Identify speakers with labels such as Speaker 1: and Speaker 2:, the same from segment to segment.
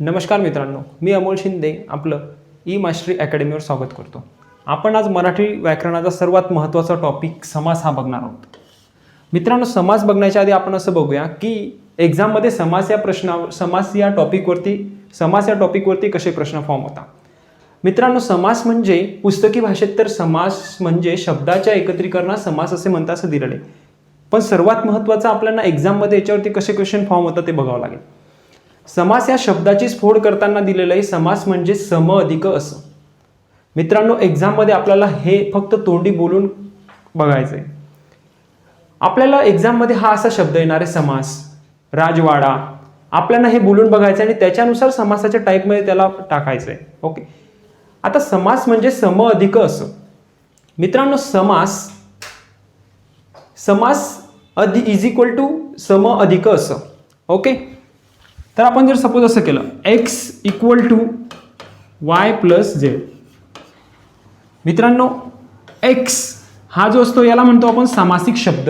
Speaker 1: नमस्कार मित्रांनो, मी अमोल शिंदे आपलं ई मास्टरी अकॅडमीवर स्वागत करतो. आपण आज मराठी व्याकरणाचा सर्वात महत्त्वाचा टॉपिक समास हा बघणार आहोत. मित्रांनो, समास बघण्याच्या आधी आपण असं बघूया की एक्झाममध्ये समास या टॉपिकवरती कसे प्रश्न फॉर्म होता. मित्रांनो, समास म्हणजे पुस्तकी भाषेत तर समास म्हणजे शब्दाच्या एकत्रीकरणास समास असे म्हणतात असं दिलेलं आहे. पण सर्वात महत्त्वाचं आपल्याला एक्झाममध्ये याच्यावरती कसे क्वेश्चन फॉर्म होतात ते बघावं लागेल. समास या शब्दाची स्फोड करताना दिलेलं आहे समास म्हणजे सम अधिक असं. मित्रांनो, एक्झाममध्ये आपल्याला हे फक्त तोंडी बोलून बघायचं आहे. आपल्याला एक्झाममध्ये हा असा शब्द येणार आहे समास, राजवाडा. आपल्याला हे बोलून बघायचं आणि त्याच्यानुसार समासाच्या टाईपमध्ये त्याला टाकायचं आहे. ओके, आता समास म्हणजे सम अधिक असं. मित्रांनो, समास इज इक्वल टू सम अधिक असं. ओके, तर आपण जर सपोज असं केलं x equal to y plus z. मित्रांनो, x हा जो असतो याला म्हणतो आपण सामासिक शब्द.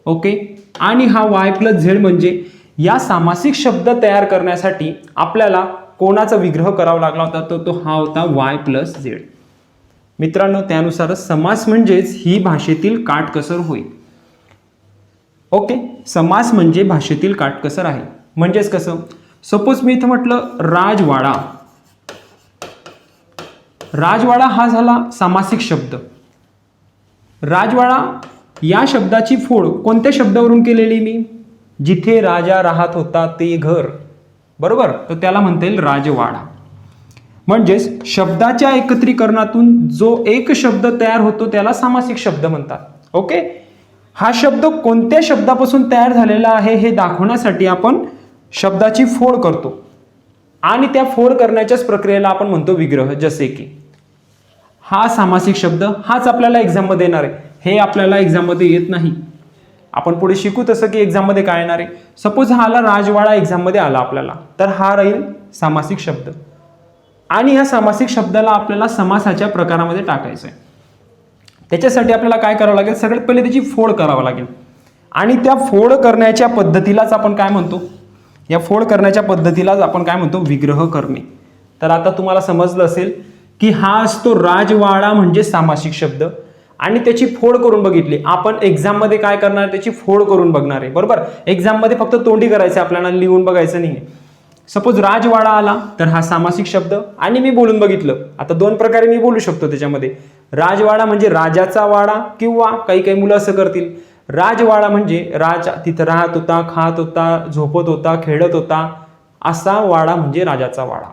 Speaker 1: ओके, आणि हा y प्लस झेड म्हणजे या सामासिक शब्द तयार करण्यासाठी आपल्याला कोणाचा विग्रह करावा लागला होता, तो हा होता y प्लस झेड. मित्रांनो, त्यानुसारच समास म्हणजेच ही भाषेतील काटकसर होईल. ओके, समास म्हणजे भाषेतील काटकसर आहे. म्हणजेच कसं, सपोज मी इथं म्हटलं राजवाडा. राजवाडा हा झाला सामासिक शब्द. राजवाडा या शब्दाची फोड कोणत्या शब्दावरून केलेली मी? जिथे राजा राहत होता ते घर, बरोबर, तर त्याला म्हणता येईल राजवाडा. म्हणजेच शब्दाच्या एकत्रीकरणातून जो एक शब्द तयार होतो त्याला सामासिक शब्द म्हणतात. ओके, हा शब्द कोणत्या शब्दापासून तयार झालेला आहे हे दाखवण्यासाठी आपण शब्दाची फोड करतो आणि त्या फोड करण्याच्याच प्रक्रियेला आपण म्हणतो विग्रह. जसे की हा सामासिक शब्द हाच आपल्याला एक्झाममध्ये येणार आहे. हे आपल्याला एक्झाममध्ये येत नाही. आपण पुढे शिकू तसं की एक्झाममध्ये काय येणार आहे. सपोज हा आला राजवाडा, एक्झाममध्ये आला आपल्याला, तर हा राहील सामासिक शब्द आणि ह्या सामासिक शब्दाला आपल्याला समासाच्या प्रकारामध्ये टाकायचं आहे. त्याच्यासाठी आपल्याला काय करावं लागेल, सगळ्यात पहिले त्याची फोड करावं लागेल आणि त्या फोड करण्याच्या पद्धतीलाच आपण काय म्हणतो, या फोड करण्याच्या पद्धतीलाच आपण काय म्हणतो, विग्रह करणे. तर आता तुम्हाला समजलं असेल की हा असतो राजवाडा म्हणजे सामासिक शब्द आणि त्याची फोड करून बघितली. आपण एक्झाममध्ये काय करणार, त्याची फोड करून बघणार आहे. बरोबर, एक्झाममध्ये फक्त तोंडी करायचं, आपल्याला लिहून बघायचं नाही. सपोज राजवाडा आला तर हा सामासिक शब्द आणि मी बोलून बघितलं. आता दोन प्रकारे मी बोलू शकतो त्याच्यामध्ये. राजवाडा म्हणजे राजाचा वाडा, किंवा काही मुलं असं करतील राजवाडा म्हणजे राजा तिथं राहत होता, खात होता, झोपत होता, खेळत होता, असा वाडा म्हणजे राजाचा वाडा.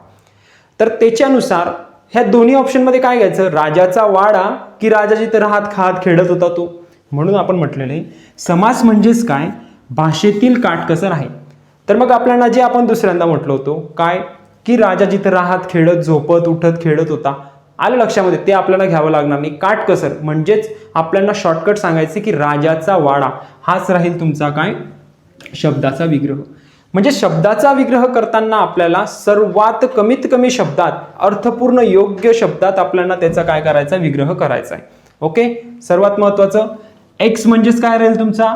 Speaker 1: तर त्याच्यानुसार ह्या दोन्ही ऑप्शनमध्ये काय घ्यायचं, राजाचा वाडा की राजा जिथं राहत खात खेळत होता तो. म्हणून आपण म्हटलेलं आहे समास म्हणजेच काय, भाषेतील काटकसर आहे. तर मग आपल्याला जे आपण दुसऱ्यांदा म्हटलं होतं काय, की राजा जिथं राहत खेळत झोपत उठत खेळत होता, आलं लक्षामध्ये, ते आपल्याला घ्यावं लागणार नाही. काटकसर म्हणजेच आपल्याला शॉर्टकट सांगायचे की राजाचा वाडा हाच राहील तुमचा काय, शब्दाचा विग्रह. म्हणजे शब्दाचा विग्रह करताना आपल्याला सर्वात कमीत कमी शब्दात, अर्थपूर्ण योग्य शब्दात आपल्याला त्याचा काय करायचा, विग्रह करायचा आहे. ओके, सर्वात महत्वाचं एक्स म्हणजेच काय राहील तुमचा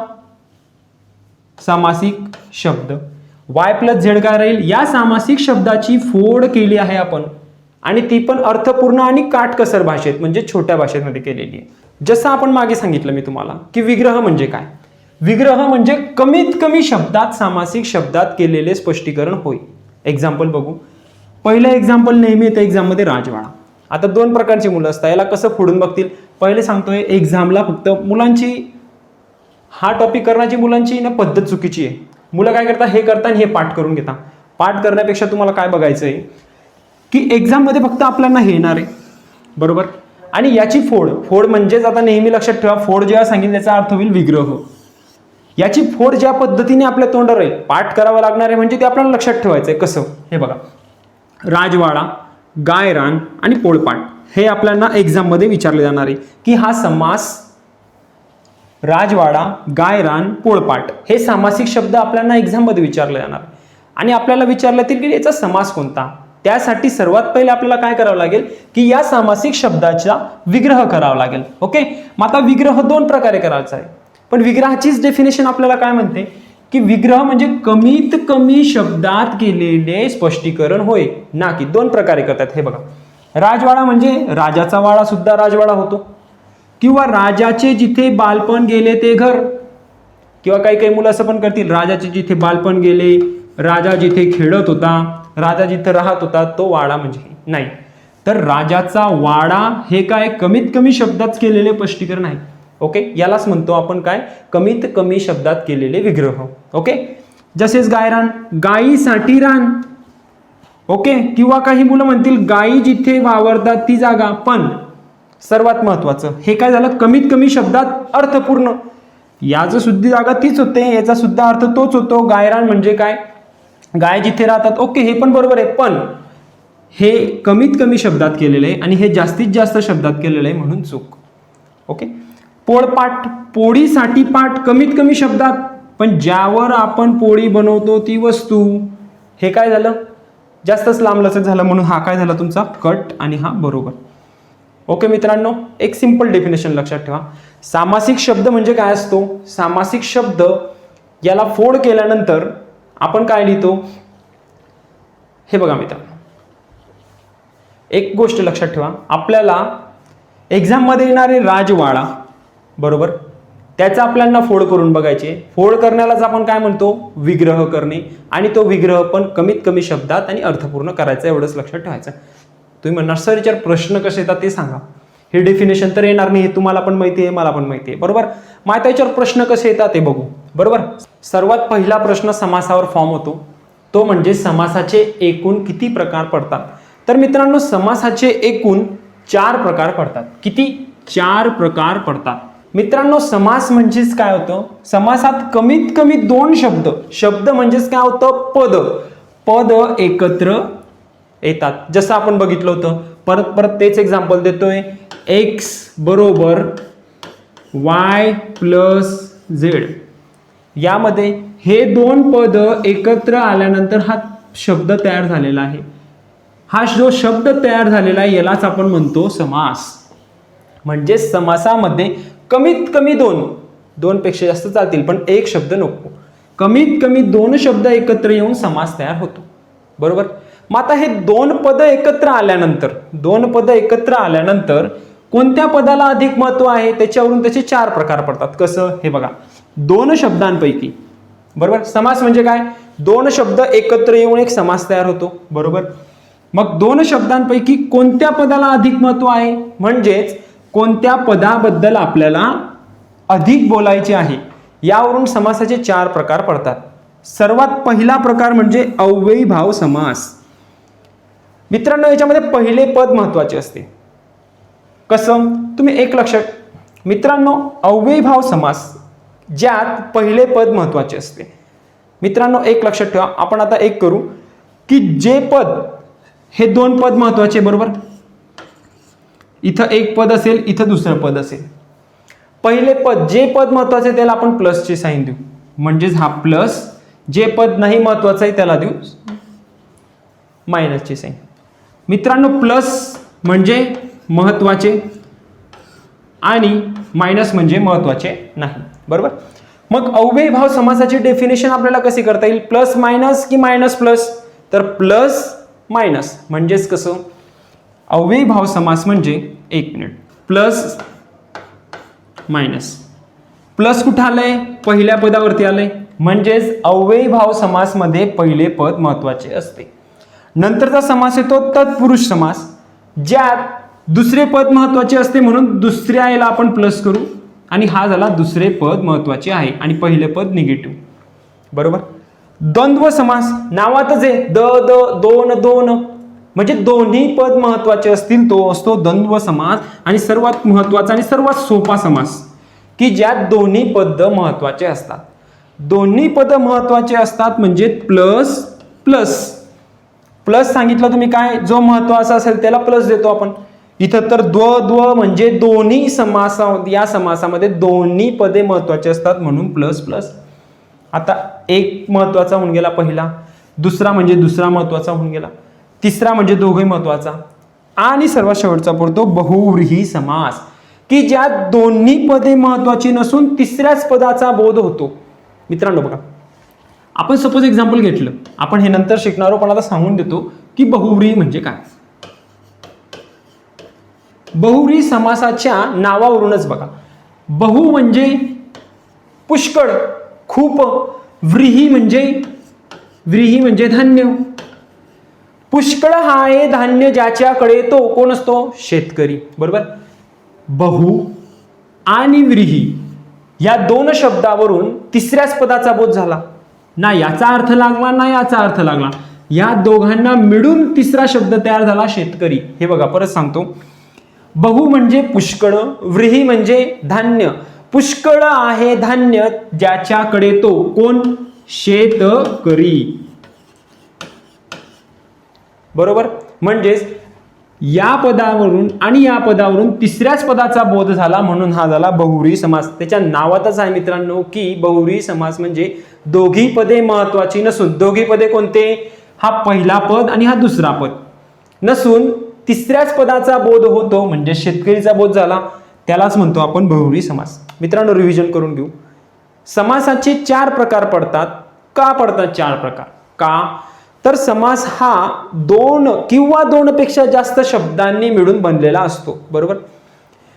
Speaker 1: सामासिक शब्द, वाय प्लस झेड काय राहील, या सामासिक शब्दाची फोड केली आहे आपण आणि ती पण अर्थपूर्ण आणि काटकसर भाषेत म्हणजे छोट्या भाषेमध्ये केलेली आहे. जसं आपण मागे सांगितलं मी तुम्हाला की विग्रह म्हणजे काय, विग्रह म्हणजे कमीत कमी शब्दात सामासिक शब्दात केलेले स्पष्टीकरण होय. एक्झाम्पल बघू. पहिलं एक्झाम्पल नेहमी येतं एक्झाममध्ये राजवाडा. आता दोन प्रकारची मुलं असतात, याला कसं फोडून बघतील. पहिले सांगतोय एक्झामला फक्त मुलांची हा टॉपिक करण्याची मुलांची ना पद्धत चुकीची आहे. मुलं काय करतात, हे करतात हे पाठ करून घेतात. पाठ करण्यापेक्षा तुम्हाला काय बघायचं आहे की एक्झाममध्ये फक्त आपल्याला हे येणार आहे, बरोबर, आणि याची फोड म्हणजेच आता नेहमी लक्षात ठेवा, फोड जेव्हा सांगितलं त्याचा अर्थ होईल विग्रह. याची फोड ज्या पद्धतीने आपल्या तोंडावर आहे पाठ करावं लागणार आहे, म्हणजे ते आपल्याला लक्षात ठेवायचं आहे. कसं, हे बघा, राजवाडा, गायरान आणि पोळपाट हे आपल्याला एक्झाममध्ये विचारले जाणार आहे की हा समास, राजवाडा, गायरान, पोळपाट हे सामासिक शब्द आपल्याला एक्झाममध्ये विचारले जाणार आणि आपल्याला विचारलं जातील की याचा समास कोणता. त्यासाठी सर्वात पहिले आपल्याला काय करावं लागेल की या सामासिक शब्दाचा विग्रह करावा लागेल. ओके, मग आता विग्रह दोन प्रकारे करायचा आहे, पण विग्रहाचीच डेफिनेशन आपल्याला काय म्हणते की विग्रह म्हणजे कमीत कमी शब्दात केलेले स्पष्टीकरण होय, ना की दोन प्रकारे करतात. हे बघा, राजवाडा म्हणजे राजाचा वाडा सुद्धा राजवाडा होतो, किंवा राजाचे जिथे बालपण गेले ते घर, किंवा काही काही मुलं असं पण करतील, राजाचे जिथे बालपण गेले, राजा जिथे खेळत होता, राजा जिथे राहत होता तो वाडा म्हणजे नाही. तर राजाचा वाडा हे काय कमीत कमी शब्दात केलेले स्पष्टीकरण आहे. ओके, यालाच म्हणतो आपण काय, कमीत कमी शब्दात केलेले विग्रह. ओके, जसेच गायरान, गायीसाठी रान. ओके, किंवा काही मुलं म्हणतील गायी जिथे वावरतात ती जागा, पण सर्वात महत्वाचं हे काय झालं, कमीत कमी शब्दात अर्थपूर्ण. याचं सुद्धा जागा तीच होते, याचा सुद्धा अर्थ तोच होतो. गायरान म्हणजे काय, गाय जिथे राहतात. ओके, हे पण बरोबर आहे, पण हे कमीत कमी शब्दात केलेलं आहे आणि हे जास्तीत जास्त शब्दात केलेलं आहे म्हणून चूक. ओके, पोळपाट, पोळीसाठी पाट, कमीत कमी शब्दात, पण ज्यावर आपण पोळी बनवतो ती वस्तू, हे काय झालं, जास्तच लांबलचक झालं म्हणून हा काय झाला तुमचा कट आणि हा बरोबर. ओके मित्रांनो, एक सिंपल डेफिनेशन लक्षात ठेवा. सामासिक शब्द म्हणजे काय असतो, सामासिक शब्द याला फोड केल्यानंतर आपण काय लिहितो, हे बघा मित्रांनो, एक गोष्ट लक्षात ठेवा, आपल्याला एक्झाम मध्ये येणारे राजवाडा, बरोबर, त्याचा आपल्याला फोड करून बघायचे. फोड करण्यालाच आपण काय म्हणतो, विग्रह करणे, आणि तो विग्रह पण कमीत कमी शब्दात आणि अर्थपूर्ण करायचा, एवढंच लक्षात ठेवायचं. तुम्ही म्हणणार सर याच्यावर प्रश्न कसे येतात ते सांगा. हे डेफिनेशन तर येणार नाही, हे तुम्हाला पण माहिती आहे, मला पण माहिती आहे, बरोबर. मग आता याच्यावर प्रश्न कसे येतात ते बघू. बरोबर, सर्वात पहिला प्रश्न समासावर फॉर्म होतो, तो म्हणजे समासाचे एकूण किती प्रकार पडतात. तर मित्रांनो, समासाचे एकूण 4 प्रकार पडतात. किती, 4 प्रकार पडतात. मित्रांनो, समास म्हणजेच काय होतं, समासात कमीत कमी 2 शब्द, शब्द म्हणजेच काय होतं, पद, पद एकत्र येतात. जसं आपण बघितलं होतं, परत परत तेच एक्झाम्पल देतोय, x बरोबर y प्लस झेड. यामध्ये हे 2 पद एकत्र आल्यानंतर हा शब्द तयार झालेला आहे. हा जो शब्द तयार झालेला आहे यालाच आपण म्हणतो समास. म्हणजे समासामध्ये कमीत कमी 2 पेक्षा जास्त चालतील, पण एक शब्द नको, कमीत कमी 2 शब्द एकत्र येऊन समास तयार होतो. बरोबर. मग आता हे 2 पद एकत्र आल्यानंतर, 2 पद एकत्र आल्यानंतर कोणत्या पदाला अधिक महत्व आहे त्याच्यावरून त्याचे 4 प्रकार पडतात. कसं, हे बघा, 2 शब्दांपैकी, बरोबर, समास म्हणजे काय, 2 शब्द एकत्र येऊन एक समास तयार होतो. बरोबर. मग 2 शब्दांपैकी कोणत्या पदाला अधिक महत्व आहे, म्हणजेच कोणत्या पदाबद्दल आपल्याला अधिक बोलायचे आहे, यावरून समासाचे 4 प्रकार पडतात. सर्वात पहिला प्रकार म्हणजे अव्ययीभाव समास. मित्रांनो, याच्यामध्ये पहिले पद महत्वाचे असते. कसं, तुम्ही एक लक्षात, मित्रांनो, अव्ययीभाव समास ज्यात पहिले पद महत्वाचे असते. मित्रांनो, एक लक्षात ठेवा, आपण आता एक करू की जे पद, हे 2 पद महत्वाचे, बरोबर, इथं एक पद असेल, इथं दुसरं पद असेल. पहिले पद, जे पद महत्वाचे त्याला आपण प्लसचे साईन देऊ, म्हणजेच हा प्लस. जे पद नाही महत्वाचं आहे त्याला देऊ मायनसचे साईन. मित्रांनो, प्लस म्हणजे महत्वाचे आणि मायनस म्हणजे महत्वाचे नाही. बरोबर. मग अव्ययीभाव समासाची डेफिनेशन आपल्याला कशी करता येईल, प्लस मायनस की मायनस प्लस. तर प्लस मायनस म्हणजेच कसं, अव्ययीभाव समास म्हणजे, एक मिनिट, प्लस मायनस, प्लस कुठं आलंय, पहिल्या पदावरती आलंय, म्हणजेच अव्ययीभाव समास मध्ये पहिले पद महत्वाचे असते. नंतरचा समास येतो तत्पुरुष समास, ज्यात दुसरे पद महत्वाचे असते, म्हणून दुसऱ्या याला आपण प्लस करू, आणि हा झाला दुसरे पद महत्वाचे आहे आणि पहिले पद निगेटिव्ह. बरोबर. द्वंद्व समास नावातच आहे, द द दोन दोन, म्हणजे दोन्ही पद महत्वाचे असतील तो असतो द्वंद्व समास. आणि सर्वात महत्वाचा आणि सर्वात सोपा समास की ज्यात दोन्ही पद महत्वाचे असतात. दोन्ही पद महत्वाचे असतात म्हणजे प्लस प्लस. प्लस सांगितलं तुम्ही काय, जो महत्वाचा असेल त्याला प्लस देतो आपण. इथं तर द्व म्हणजे दोन्ही समास, या समासामध्ये दोन्ही पदे महत्वाचे असतात म्हणून प्लस प्लस. आता एक महत्वाचा होऊन गेला पहिला, दुसरा म्हणजे दुसरा महत्वाचा होऊन गेला, तिसरा म्हणजे दोघे महत्वाचा, आणि सर्वात शेवटचा पडतो बहुव्रीही समास की ज्यात दोन्ही पदे महत्वाची नसून तिसऱ्याच पदाचा बोध होतो. मित्रांनो बघा, आपण सपोज एक्झाम्पल घेतलं, आपण हे नंतर शिकणार आहोत, पण आता सांगून देतो की बहुव्रीही म्हणजे काय. बहुव्रीही समासाच्या नावावरूनच बघा, बहु म्हणजे पुष्कळ, खूप, व्रीही म्हणजे धान्य. पुष्कळ हा आहे धान्य ज्याच्याकडे तो कोण असतो, शेतकरी. बरोबर. बहु आणि व्रीही या दोन शब्दावरून तिसऱ्याच पदाचा बोध झाला. ना याचा अर्थ लागला ना याचा अर्थ लागला, या दोघांना मिळून तिसरा शब्द तयार झाला, शेतकरी. हे बघा, परत सांगतो. बहु म्हणजे पुष्कळ, व्रीही म्हणजे धान्य. पुष्कळ आहे धान्य ज्याच्याकडे तो कोण, शेतकरी. बरोबर. म्हणजेच या पदावरून आणि या पदावरून तिसऱ्याच पदाचा बोध झाला, म्हणून हा झाला बहुव्रीही समास. त्याच्या नावातच आहे मित्रांनो की बहुव्रीही समास म्हणजे दोघी पदे महत्वाची नसून, दोघी पदे कोणते, हा पहिला पद आणि हा दुसरा पद नसून तिसऱ्याच पदाचा बोध होतो, म्हणजे शेतकरीचा बोध झाला, त्यालाच म्हणतो आपण बहुव्रीही समास. मित्रांनो, रिव्हिजन करून घेऊ. समासाचे 4 प्रकार पडतात. का पडतात 4 प्रकार? का तर समास हा 2 किंवा 2 पेक्षा जास्त शब्दांनी मिळून बनलेला असतो. बरोबर.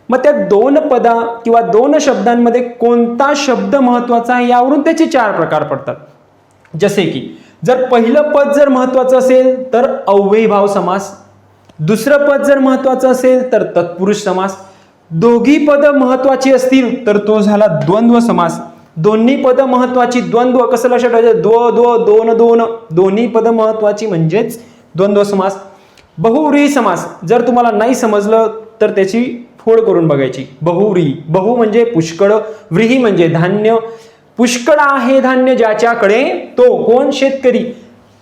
Speaker 1: मग त्या 2 पदा किंवा 2 शब्दांमध्ये कोणता शब्द महत्वाचा आहे यावरून त्याचे 4 प्रकार पडतात. जसे की जर पहिलं पद जर महत्वाचं असेल तर अव्ययीभाव समास, दुसरं पद जर महत्वाचं असेल तर तत्पुरुष समास, दोघी पद महत्वाची असतील तर तो झाला द्वंद्व समास. दोन्ही पद महत्वाची, द्वंद्व कसं लक्षात ठेवायचं, दोन दोन, दोन्ही पद महत्वाची म्हणजेच द्वंद्व समास. बहुव्रीही समास जर तुम्हाला नाही समजलं तर त्याची फोड करून बघायची. बहुव्रीही, बहु म्हणजे पुष्कळ, व्रीही म्हणजे धान्य. पुष्कळ आहे धान्य ज्याच्याकडे तो कोण, शेतकरी.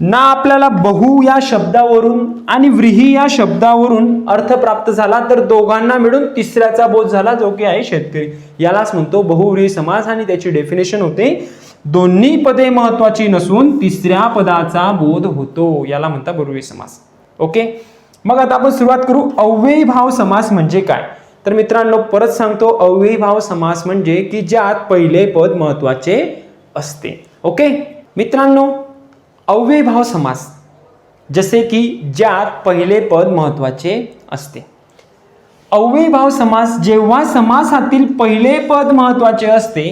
Speaker 1: ना आपल्याला बहु या शब्दावरून आणि व्रीही या शब्दावरून अर्थ प्राप्त झाला, तर दोघांना मिळून तिसऱ्याचा बोध झाला, जो की आहे शेतकरी. यालाच म्हणतो बहुव्रीही समास. आणि त्याची डेफिनेशन होते, दोन्ही पदे महत्वाची नसून तिसऱ्या पदाचा बोध होतो, याला म्हणतात बहुव्रीही समास. ओके. मग आता आपण सुरुवात करू. अव्ययीभाव समास म्हणजे काय? तर मित्रांनो, परत सांगतो, अव्ययीभाव समास म्हणजे की ज्यात पहिले पद महत्वाचे असते. ओके मित्रांनो, अव्ययीभाव समास जसे की ज्यात पहिले पद महत्वाचे असते. अव्ययीभाव समास जेव्हा समासातील पहिले पद महत्वाचे असते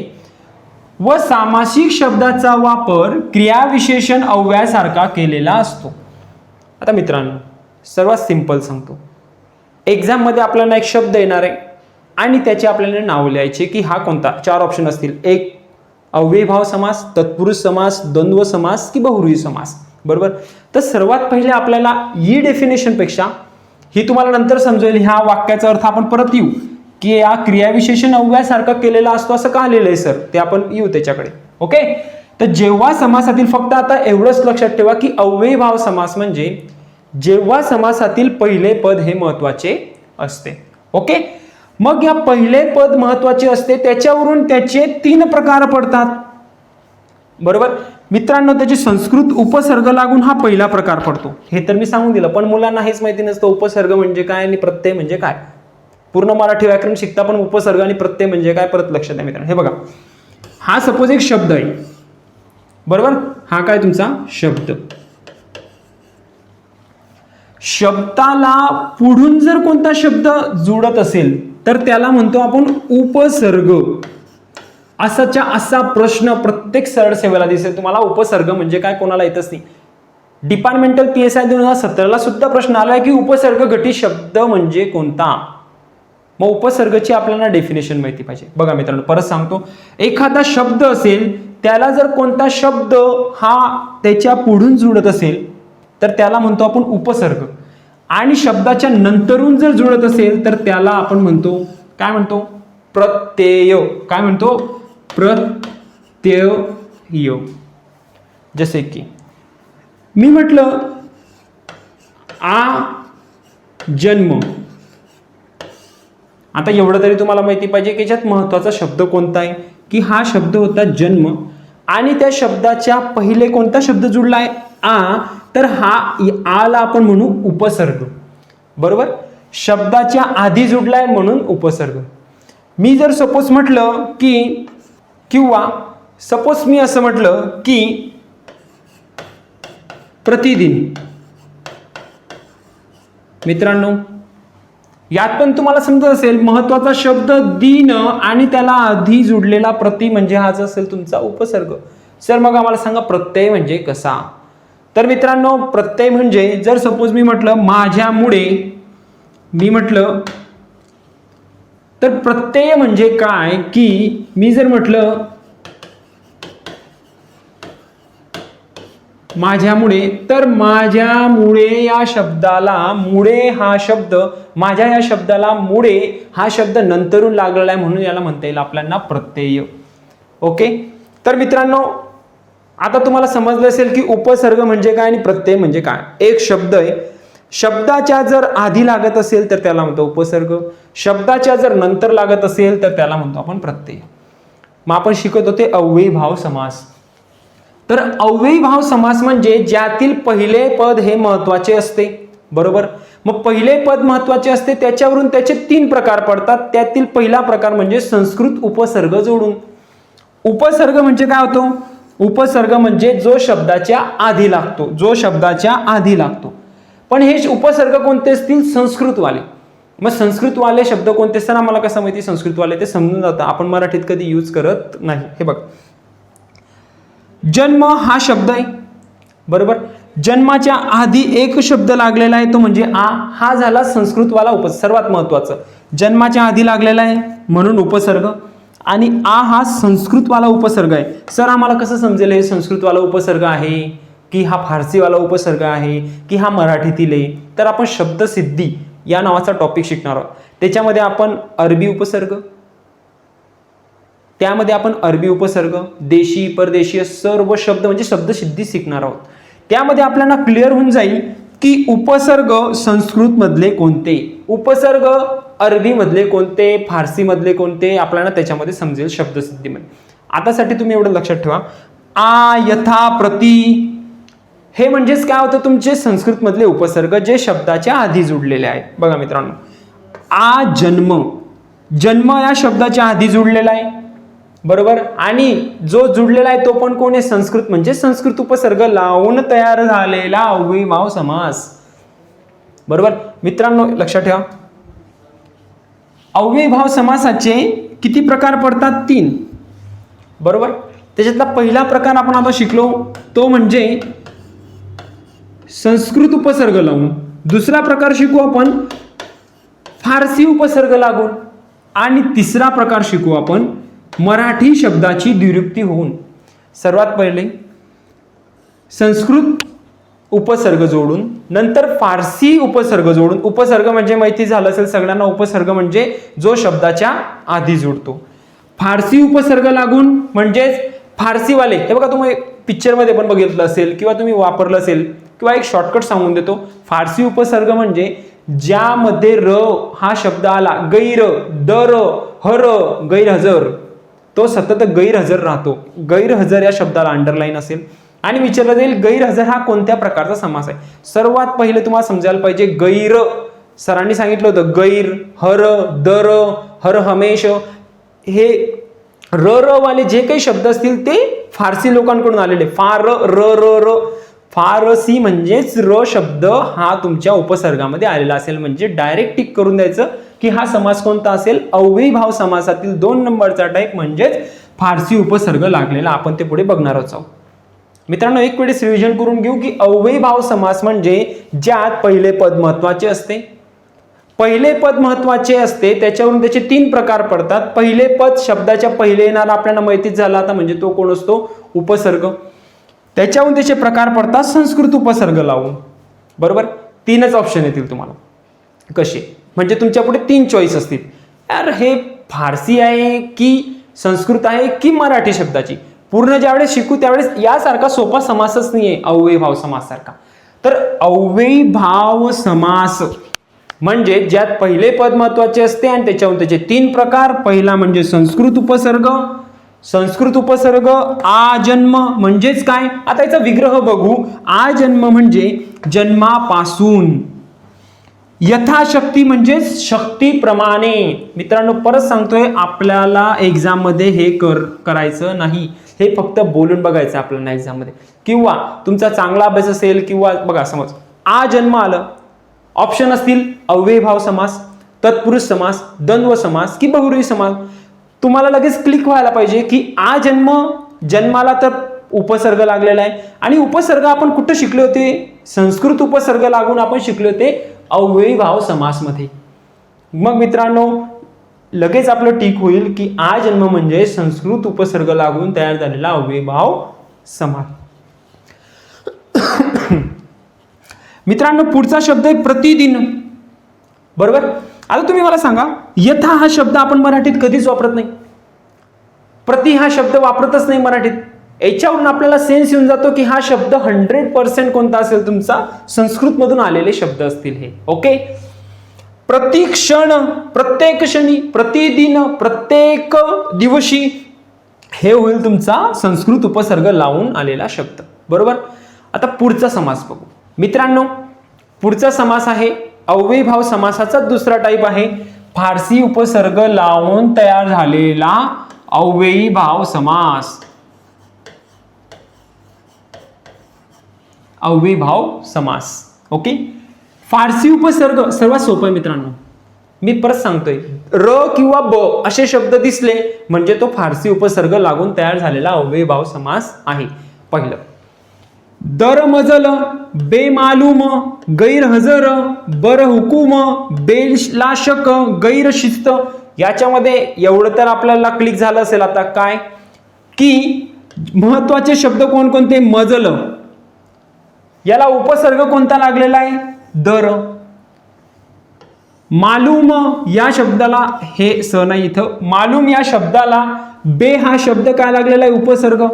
Speaker 1: व सामासिक शब्दाचा वापर क्रियाविशेषण अव्ययासारखा केलेला असतो. आता मित्रांनो, सर्वात सिंपल सांगतो. एक्झाम मध्ये आपल्याला एक शब्द येणार आहे आणि त्याचे आपल्याला नाव लिहायचे की हा कोणता. 4 ऑप्शन असतील. 1 अव्ययीभाव समास, तत्पुरुष समास, द्वंद्व समास की बहुव्रीही समास. बरोबर. तर सर्वात पहिले आपल्याला ही डेफिनेशन पेक्षा ही तुम्हाला नंतर समजेल, ह्या वाक्याचा अर्थ आपण परत येऊ की या क्रियाविशेषण अव्ययासारखा केलेला असतो असं का लिहिलंय सर, ते आपण येऊ त्याच्याकडे. ओके. तर जेव्हा समासातील, फक्त आता एवढंच लक्षात ठेवा की अव्ययीभाव समास म्हणजे जेव्हा समासातील पहिले पद हे महत्वाचे असते. ओके. मग या पहिले पद महत्वाचे असते त्याच्यावरून त्याचे 3 प्रकार पडतात. बरोबर मित्रांनो, त्याची संस्कृत उपसर्ग लागून हा पहिला प्रकार पडतो. हे तर मी सांगून दिलं, पण मुलांना हेच माहिती नसतं उपसर्ग म्हणजे काय आणि प्रत्यय म्हणजे काय. पूर्ण मराठी व्याकरण शिकता पण उपसर्ग आणि प्रत्यय म्हणजे काय परत लक्षात द्या मित्रांनो. हे बघा, हा सपोज एक शब्द आहे. बरोबर. हा काय तुमचा शब्द. शब्दाला पुढून जर कोणता शब्द जोडत असेल तर त्याला म्हणतो आपण उपसर्ग. असा प्रश्न प्रत्येक सरळ सेवेला दिसेल तुम्हाला, उपसर्ग म्हणजे काय कोणाला येतच नाही. डिपार्टमेंटल PSI 2017 सुद्धा प्रश्न आलाय की उपसर्ग घटित शब्द म्हणजे कोणता. मग उपसर्गाची आपल्याला डेफिनेशन माहिती पाहिजे. बघा मित्रांनो, परत सांगतो, एखादा शब्द असेल त्याला जर कोणता शब्द हा त्याच्या पुढून जुळत असेल तर त्याला म्हणतो आपण उपसर्ग. आणि शब्दाच्या नंतरून जर जुळत असेल तर त्याला आपण म्हणतो, काय म्हणतो, प्रत्यय. काय म्हणतो, प्रत्यय. जसे की मी म्हटलं आ जन्म. आता एवढं तरी तुम्हाला माहिती पाहिजे की याच्यात महत्वाचा शब्द कोणता आहे, की हा शब्द होता जन्म. आणि त्या शब्दाच्या पहिले कोणता शब्द जुळलाय, आ, तर हा आला आपण म्हणू उपसर्ग. बरोबर. शब्दाच्या आधी जुळलाय म्हणून उपसर्ग. मी जर सपोज म्हटलं की, किंवा सपोज मी असं म्हटलं की प्रतिदिन. मित्रांनो, यात पण तुम्हाला समजत असेल महत्वाचा शब्द दिन आणि त्याला आधी जुडलेला प्रति म्हणजे हाच असेल तुमचा उपसर्ग. सर मग आम्हाला सांगा प्रत्यय म्हणजे कसा. तर मित्रांनो, प्रत्यय म्हणजे जर सपोज मी म्हटलं माझ्यामुळे, मी म्हटलं तर प्रत्यय म्हणजे काय की मी जर म्हटलं माझ्यामुळे, तर माझ्यामुळे या शब्दाला, मुळे हा शब्द, माझ्या या शब्दाला मुळे हा शब्द नंतरून लागलेला आहे म्हणून याला म्हणता येईल आपल्याला प्रत्यय. ओके. तर मित्रांनो, आता तुम्हाला समजलं असेल की उपसर्ग म्हणजे काय आणि प्रत्यय म्हणजे काय. एक शब्द आहे, शब्दाच्या जर आधी लागत असेल तर त्याला म्हणतो उपसर्ग, शब्दाच्या जर नंतर लागत असेल तर त्याला म्हणतो आपण प्रत्यय. मग आपण शिकत होते अव्ययीभाव समास. तर अव्ययीभाव समास म्हणजे ज्यातील पहिले पद हे महत्वाचे असते, बरोबर. मग पहिले पद महत्वाचे असते, त्याच्यावरून त्याचे 3 प्रकार पडतात. त्यातील पहिला प्रकार म्हणजे संस्कृत उपसर्ग जोडून. उपसर्ग म्हणजे काय होतो, उपसर्ग म्हणजे जो शब्दाच्या आधी लागतो, जो शब्दाच्या आधी लागतो. पण हे उपसर्ग कोणते असतील, संस्कृतवाले. मग संस्कृतवाले शब्द कोणते असतात आम्हाला कसं माहिती, संस्कृतवाले ते समजून जातं, आपण मराठीत कधी यूज करत नाही. हे बघ, जन्म हा शब्द आहे, बरोबर. जन्माच्या आधी एक शब्द लागलेला आहे तो म्हणजे आ, हा झाला संस्कृतवाला उपसर्ग. सर्वात महत्वाचं, जन्माच्या आधी लागलेला आहे म्हणून उपसर्ग, आणि आ हा संस्कृतवाला उपसर्ग आहे. सर आम्हाला कसं समजेल हे संस्कृतवाला उपसर्ग आहे की हा फारसीवाला उपसर्ग आहे की हा मराठीतील आहे. तर आपण शब्दसिद्धी या नावाचा टॉपिक शिकणार आहोत. त्याच्यामध्ये आपण अरबी उपसर्ग, त्यामध्ये आपण अरबी उपसर्ग, देशी परदेशीय सर्व शब्द म्हणजे शब्दसिद्धी शिकणार आहोत. त्यामध्ये आपल्याला क्लिअर होऊन जाईल की उपसर्ग संस्कृत मधले कोणते, उपसर्ग अरबी मधले कोणते, फारसी मधले कोणते, आपल्याला त्याच्यामध्ये समजेल शब्दसिद्धीमध्ये. आतासाठी तुम्ही एवढं लक्षात ठेवा, आ, यथा, प्रति हे म्हणजेच काय होतं, तुमचे संस्कृत मधले उपसर्ग जे शब्दाच्या आधी जुडलेले आहेत. बघा मित्रांनो, आ जन्म, जन्म या शब्दाच्या आधी जुडलेला आहे, बरोबर. आणि जो जुडलेला आहे तो पण कोण आहे, संस्कृत, म्हणजे संस्कृत उपसर्ग लावून तयार झालेला अव्ययीभाव समास, बरोबर. मित्रांनो लक्षात ठेवा, अव्ययीभाव समासाचे किती प्रकार पडतात, 3, बरोबर. त्याच्यातला पहिला प्रकार आपण आता शिकलो तो म्हणजे संस्कृत उपसर्ग लावून. दुसरा प्रकार शिकू आपण फारसी उपसर्ग लागून, आणि तिसरा प्रकार शिकू आपण मराठी शब्दाची द्विरुक्ती होऊन. सर्वात पहिले संस्कृत उपसर्ग जोडून, नंतर फारसी उपसर्ग जोडून. उपसर्ग म्हणजे माहिती झालं असेल सगळ्यांना, उपसर्ग म्हणजे जो शब्दाच्या आधी जोडतो. फारसी उपसर्ग लागून म्हणजेच फारसीवाले, हे बघा तुम्ही पिक्चरमध्ये पण बघितलं असेल किंवा तुम्ही वापरलं असेल, किंवा एक शॉर्टकट सांगून देतो. फारसी उपसर्ग म्हणजे ज्यामध्ये र हा शब्द आला, गैर, दर, हर, गैरहजर, तो सतत गैरहजर राहतो. गैरहजर या शब्दाला अंडरलाईन असेल आणि विचारलं जाईल गैरहजर हा कोणत्या प्रकारचा समास आहे. सर्वात पहिले तुम्हाला समजायला पाहिजे, गैर सरांनी सांगितलं होतं, गैर, हर, दर, हर हमेश, हे र वाले जे काही शब्द असतील ते फारसी लोकांकडून आलेले. फार, र र र, फारसी म्हणजेच र शब्द हा तुमच्या उपसर्गामध्ये आलेला असेल, म्हणजे डायरेक्ट टिक करून द्यायचं की हा समास कोणता असेल, अव्ययीभाव समासातील 2 नंबरचा टाईप म्हणजेच फारसी उपसर्ग लागलेला. आपण ते पुढे बघणार आहोत. मित्रांनो, एक वेळेस रिव्हिजन करून घेऊ की अव्ययीभाव समास म्हणजे ज्यात पहिले पद महत्वाचे असते. पहिले पद महत्वाचे असते त्याच्यावरून त्याचे 3 प्रकार पडतात. पहिले पद शब्दाच्या पहिले येणारा आपल्याला माहितीच झाला आता, म्हणजे तो कोण असतो, उपसर्ग. त्याच्यावरून त्याचे प्रकार पडतात संस्कृत उपसर्ग लावून, बरोबर. 3च ऑप्शन येतील तुम्हाला. कसे म्हणजे तुमच्या पुढे 3 चॉईस असतील, यार हे फारसी आहे की संस्कृत आहे की मराठी शब्दाची. पूर्ण ज्यावेळेस शिकू त्यावेळेस यासारखा सोपा समासच नाहीये अव्ययीभाव समास सारखा. तर अव्ययीभाव समास म्हणजे ज्यात पहिले पद महत्वाचे असते आणि त्याच्यावरून त्याचे 3 प्रकार. पहिला म्हणजे संस्कृत उपसर्ग. संस्कृत उपसर्ग आजन्म म्हणजेच काय, आता याचा विग्रह बघू. आजन्म म्हणजे जन्मापासून, यथाशक्ती म्हणजे शक्तीप्रमाणे. मित्रांनो परत सांगतोय, आपल्याला एक्झाम मध्ये हे करायचं नाही, हे फक्त बोलून बघायचं आपल्याला एक्झाम मध्ये. किंवा तुमचा चांगला अभ्यास असेल, किंवा बघा समज आ जन्म आलं, ऑप्शन असतील अव्ययीभाव समास, तत्पुरुष समास, द्वंद्व समास की बहुव्रीही समास. तुम्हाला लगेच क्लिक व्हायला पाहिजे की आ जन्माला तर उपसर्ग लागलेला आहे, आणि उपसर्ग आपण कुठं शिकले होते, संस्कृत उपसर्ग लागून आपण शिकले होते अव्ययीभाव समास मध्ये. मग मित्रांनो लगेच आपलं टिक होईल की आ जन्म म्हणजे संस्कृत उपसर्ग लागून तयार झालेला अव्ययीभाव समास. मित्रांनो पुढचा शब्द आहे प्रतिदिन. बरोबर. आता तुम्ही मला सांगा, यथा हा शब्द आपण मराठीत कधीच वापरत नाही, प्रति हा शब्द वापरतच नाही मराठीत. याच्यावरून आपल्याला सेन्स येऊन जातो की हा शब्द 100% कोणता असेल, तुमचा संस्कृत मधून आलेले शब्द असतील हे. ओके. प्रतिक्षण, प्रत्येक क्षणी, प्रतिदिन, प्रत्येक दिवशी, हे होईल तुमचा संस्कृत उपसर्ग लावून आलेला शब्द. बरोबर. आता पुढचा समास बघू मित्रांनो. पुढचा समास आहे अव्ययीभाव समासाचा दुसरा टाईप आहे फारसी उपसर्ग लावून तयार झालेला अव्ययीभाव समास. अव्ययीभाव समास. ओके. फारसी उपसर्ग सर्वात सोपं आहे मित्रांनो. मी परत सांगतोय, र किंवा ब असे शब्द दिसले म्हणजे तो फारसी उपसर्ग लागून तयार झालेला अव्ययीभाव समास आहे. पहिलं दरमजल, बेमालूम, गैरहजर, बरहुकूम, बेलाशक, गैरशिस्त. याच्यामध्ये एवढं तर आपल्याला क्लिक झालं असेल आता काय की महत्वाचे शब्द कोणकोणते. मजल, याला उपसर्ग कोणता लागलेला आहे, दर. मालूम या शब्दाला, हे स नाही इथं, मालूम या शब्दाला बे हा शब्द काय लागलेला आहे, उपसर्ग.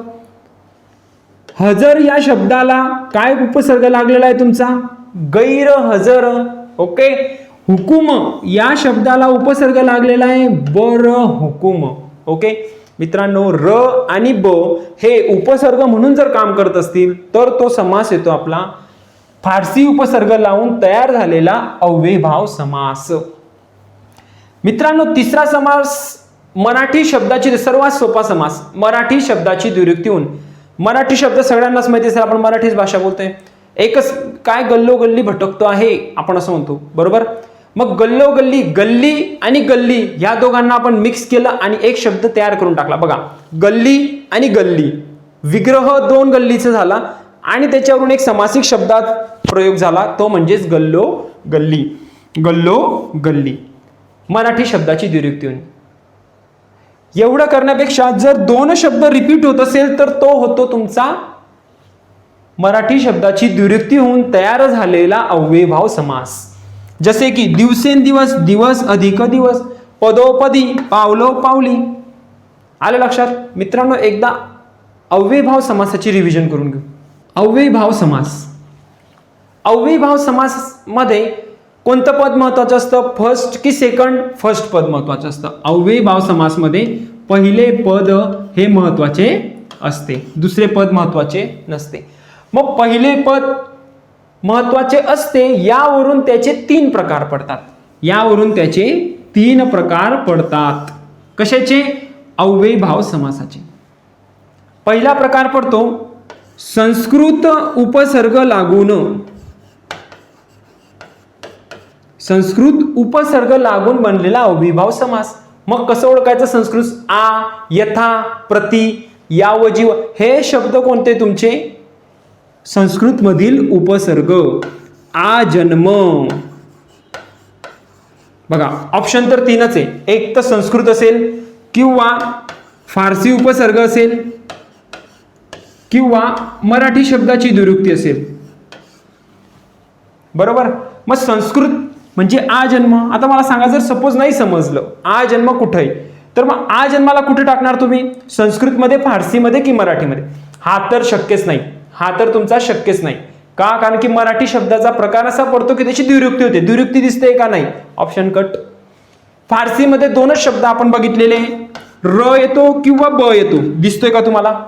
Speaker 1: हजर या शब्दाला काय उपसर्ग लागलेला आहे तुमचा, गैरहजर. ओके. हुकुम या शब्दाला उपसर्ग लागलेला आहे बर हुकुम. ओके मित्रांनो, र आणि ब हे उपसर्ग म्हणून जर काम करत असतील तर तो समास येतो आपला फारसी उपसर्ग लावून तयार झालेला अव्ययीभाव समास. मित्रांनो तिसरा समास मराठी शब्दाची, सर्वात सोपा समास, मराठी शब्दाची दुरुक्ती होऊन. मराठी शब्द सगळ्यांनाच माहिती असेल, आपण मराठीच भाषा बोलतोय. एकच काय गल्लोगल्ली भटकतो आहे आपण असं म्हणतो. बरोबर. मग गल्लोगल्ली, गल्ली आणि गल्ली या दोघांना आपण मिक्स केलं आणि एक शब्द तयार करून टाकला. बघा गल्ली आणि गल्ली, विग्रह दोन गल्लीचा झाला आणि त्याच्यावरून एक समासिक शब्दात प्रयोग झाला, तो म्हणजेच गल्लो गल्ली. गल्लो गल्ली मराठी शब्दाची दुरुक्ती होऊन. एवढं करण्यापेक्षा जर दोन शब्द रिपीट होत असेल तर तो होतो तुमचा मराठी शब्दाची दुरुक्ती होऊन तयार झालेला अव्ययीभाव समास. जसे की दिवसेंदिवस, दिवस अधिक दिवस, पदोपदी, पावलो पावली. आलं लक्षात मित्रांनो. एकदा अव्ययीभाव समासाची रिव्हिजन करून घेऊ. अव्ययीभाव समास. अव्ययीभाव समास मध्ये कोणतं पद महत्वाचं असतं, फर्स्ट की सेकंड, फर्स्ट पद महत्वाचं असतं. अव्ययीभाव समास मध्ये पहिले पद हे महत्वाचे असते, दुसरे पद महत्वाचे नसते. मग पहिले पद महत्वाचे असते, यावरून त्याचे तीन प्रकार पडतात. यावरून त्याचे तीन प्रकार पडतात. कशाचे, अव्ययीभाव समासाचे. पहिला प्रकार पडतो संस्कृत उपसर्ग लागून. संस्कृत उपसर्ग लागून बनलेला अव्ययीभाव समास. मग कसं ओळखायचं संस्कृत, आ, यथा, प्रति, यावजीव हे शब्द कोणते तुमचे, संस्कृत मधील उपसर्ग. आ जन्म. बघा ऑप्शन तर तीनच आहे, एक तर संस्कृत असेल, किंवा फारसी उपसर्ग असेल, किंवा मराठी शब्दाची दुरुक्ती असेल. बरोबर. मग संस्कृत म्हणजे आ जन्म. आता मला सांगा, जर सपोज नाही समजलं आ जन्म कुठे आहे, तर मग आ जन्माला कुठे टाकणार तुम्ही, संस्कृतमध्ये, फारसीमध्ये की मराठीमध्ये. हा तर शक्यच नाही, हा तर तुमचा शक्यच नाही. का, कारण की मराठी शब्दाचा प्रकार असा पडतो की त्याची दुरुक्ती होते. दुरुक्ती दिसते का नाही, ऑप्शन कट. फारसीमध्ये दोनच शब्द आपण बघितलेले, र येतो किंवा ब येतो. दिसतोय का तुम्हाला,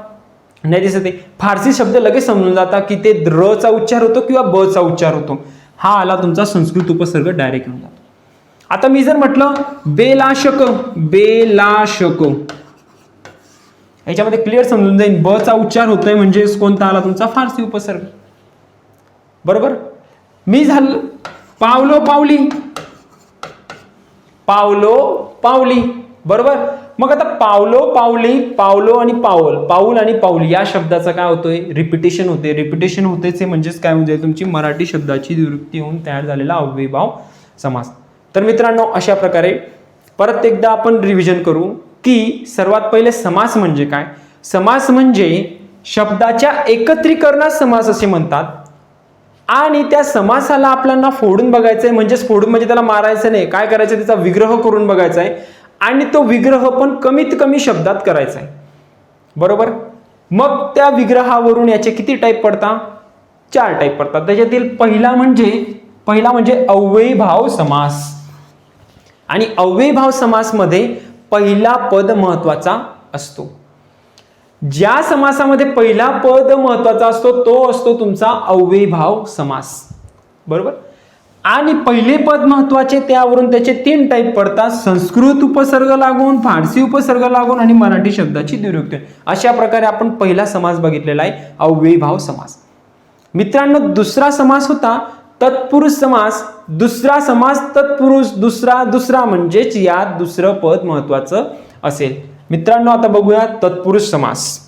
Speaker 1: नाही दिसत आहे. फारसी शब्द लगेच समजून जाता की ते र चा उच्चार होतो किंवा ब चा उच्चार होतो. हा आला तुमचा संस्कृत उपसर्ग डायरेक्ट येऊन जातो. आता मी जर म्हटलं बेलाशक, बेलाशक, याच्यामध्ये क्लिअर समजून जाईल ब चा उच्चार होतोय म्हणजेच कोणता आला तुमचा फारसी उपसर्ग. बरोबर. मी झालं पावलो पावली, पावलो पावली. बरोबर. मग आता पावलो पावली, पावलो आणि पाऊल, पाऊल आणि पाऊली या शब्दाचा काय होतोय रिपिटेशन होते. रिपिटेशन होते ते म्हणजेच काय म्हणजे तुमची मराठी शब्दाची दुरुक्ती होऊन तयार झालेला अव्ययीभाव समास. तर मित्रांनो अशा प्रकारे परत एकदा आपण रिव्हिजन करू की सर्वात पहिले समास म्हणजे काय. समास म्हणजे शब्दाच्या एकत्रीकरणास समास असे म्हणतात आणि त्या समासाला आपल्याला फोडून बघायचंय. म्हणजेच फोडून म्हणजे त्याला मारायचं नाही, काय करायचं त्याचा विग्रह करून बघायचा आहे आणि तो विग्रह पण कमीत कमी शब्दात करायचा आहे. बरोबर. मग त्या विग्रहावरून याचे किती टाईप पडतात, 4 टाईप पडतात. त्याच्यातील पहिला म्हणजे अव्ययीभाव समास. आणि अव्ययीभाव समास मध्ये पहिला पद महत्वाचा असतो. ज्या समासामध्ये पहिला पद महत्वाचा असतो तो असतो तुमचा अव्ययीभाव समास. बरोबर. आणि पहिले पद महत्वाचे त्यावरून त्याचे 3 टाईप पडतात, संस्कृत उपसर्ग लागून, फारसी उपसर्ग लागून आणि मराठी शब्दाची द्विरुक्ती. अशा प्रकारे आपण पहिला समास बघितलेला आहे अव्ययीभाव समास. मित्रांनो दुसरा समास होता तत्पुरुष समास. दुसरा समास तत्पुरुष, दुसरा म्हणजेच यात दुसरं पद महत्वाचं असेल. मित्रांनो आता बघूया तत्पुरुष समास.